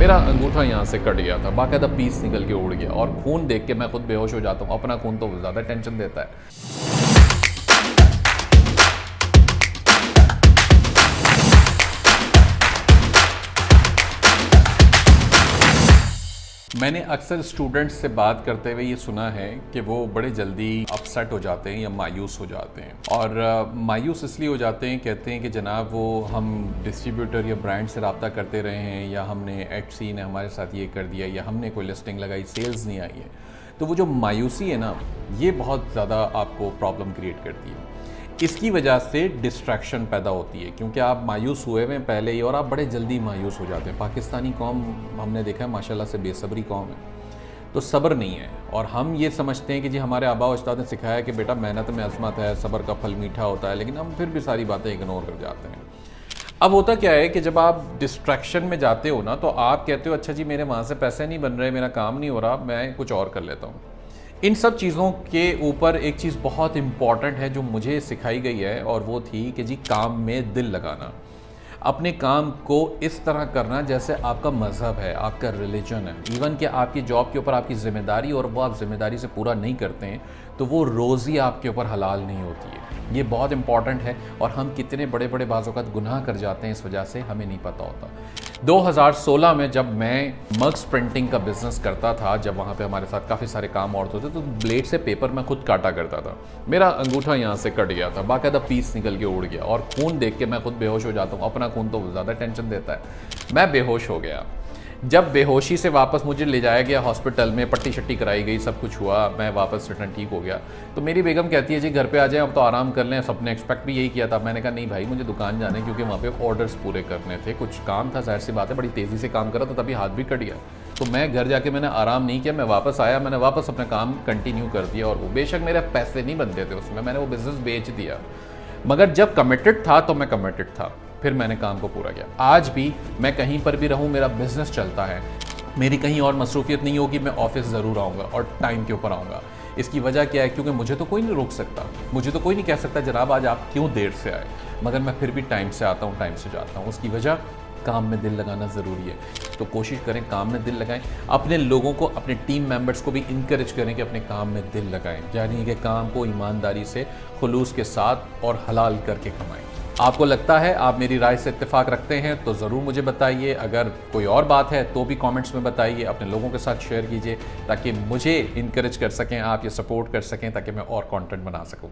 मेरा अंगूठा यहाँ से कट गया था, बाकायदा पीस निकल के उड़ गया और खून देख के मैं खुद बेहोश हो जाता हूँ। अपना खून तो ज़्यादा टेंशन देता है। मैंने अक्सर स्टूडेंट्स से बात करते हुए ये सुना है कि वो बड़े जल्दी अपसेट हो जाते हैं या मायूस हो जाते हैं। और मायूस इसलिए हो जाते हैं, कहते हैं कि जनाब वो हम डिस्ट्रीब्यूटर या ब्रांड से रब्ता करते रहे हैं, या हमने एटसी ने हमारे साथ ये कर दिया, या हमने कोई लिस्टिंग लगाई, सेल्स नहीं आई है। तो वो जो मायूसी है ना, ये बहुत ज़्यादा आपको प्रॉब्लम क्रिएट करती है। इसकी वजह से डिस्ट्रैक्शन पैदा होती है, क्योंकि आप मायूस हुए हुए पहले ही और आप बड़े जल्दी मायूस हो जाते हैं। पाकिस्तानी कौम हमने देखा है माशाल्लाह से बेसब्री कौम है, तो सब्र नहीं है। और हम ये समझते हैं कि जी हमारे आबा उस्ताद ने सिखाया कि बेटा मेहनत में अज़मत है, सब्र का फल मीठा होता है, लेकिन हम फिर भी सारी बातें इग्नोर कर जाते हैं। अब होता क्या है कि जब आप डिस्ट्रैक्शन में जाते हो ना, तो आप कहते हो अच्छा जी मेरे वहाँ से पैसे नहीं बन रहे, मेरा काम नहीं हो रहा, मैं कुछ और कर लेता हूँ। इन सब चीज़ों के ऊपर एक चीज़ बहुत इम्पॉर्टेंट है जो मुझे सिखाई गई है, और वो थी कि जी काम में दिल लगाना। अपने काम को इस तरह करना जैसे आपका मज़हब है, आपका रिलीजन है। इवन कि आपकी जॉब के ऊपर आपकी ज़िम्मेदारी, और वो आप ज़िम्मेदारी से पूरा नहीं करते हैं तो वो रोज़ी आपके ऊपर हलाल नहीं होती है। ये बहुत इंपॉर्टेंट है, और हम कितने बड़े बड़े बाज़-औक़ात गुनाह कर जाते हैं इस वजह से, हमें नहीं पता होता। 2016 में जब मैं मग्स प्रिंटिंग का बिज़नेस करता था, जब वहाँ पे हमारे साथ काफ़ी सारे काम और होते थे, तो ब्लेड से पेपर मैं खुद काटा करता था। मेरा अंगूठा यहाँ से कट गया था, बाकायदा पीस निकल के उड़ गया और खून देख के मैं खुद बेहोश हो जाता हूँ। अपना खून तो ज़्यादा टेंशन देता है। मैं बेहोश हो गया। जब बेहोशी से वापस मुझे ले जाया गया हॉस्पिटल में, पट्टी शट्टी कराई गई, सब कुछ हुआ, मैं वापस रिटर्न ठीक हो गया, तो मेरी बेगम कहती है जी घर पे आ जाएं, अब तो आराम कर लें। सबने एक्सपेक्ट भी यही किया था। मैंने कहा नहीं भाई, मुझे दुकान जाना है, क्योंकि वहाँ पे ऑर्डर्स पूरे करने थे, कुछ काम था, जाहिर सी बात है, बड़ी तेज़ी से काम करा, तो तभी हाथ भी कट गया। तो मैं घर जाके मैंने आराम नहीं किया, मैं वापस आया, मैंने वापस अपना काम कंटिन्यू कर दिया। और वो बेशक मेरे पैसे नहीं बनते थे उसमें, मैंने वो बिज़नेस बेच दिया, मगर जब कमिटेड था तो मैं कमिटेड था, फिर मैंने काम को पूरा किया। आज भी मैं कहीं पर भी रहूँ, मेरा बिज़नेस चलता है, मेरी कहीं और मसरूफियत नहीं होगी, मैं ऑफिस ज़रूर आऊँगा और टाइम के ऊपर आऊँगा। इसकी वजह क्या है? क्योंकि मुझे तो कोई नहीं रोक सकता, मुझे तो कोई नहीं कह सकता जनाब आज आप क्यों देर से आए, मगर मैं फिर भी टाइम से आता हूँ, टाइम से जाता हूँ। उसकी वजह काम में दिल लगाना ज़रूरी है। तो कोशिश करें काम में दिल लगाएं। अपने लोगों को, अपने टीम मेंबर्स को भी इनकरेज करें कि अपने काम में दिल लगाएं, यानी कि काम को ईमानदारी से, खुलूस के साथ और हलाल करके कमाएं। आपको लगता है आप मेरी राय से इत्तेफाक रखते हैं तो ज़रूर मुझे बताइए। अगर कोई और बात है तो भी कमेंट्स में बताइए, अपने लोगों के साथ शेयर कीजिए, ताकि मुझे इनकरेज कर सकें, आप ये सपोर्ट कर सकें, ताकि मैं और कंटेंट बना सकूं।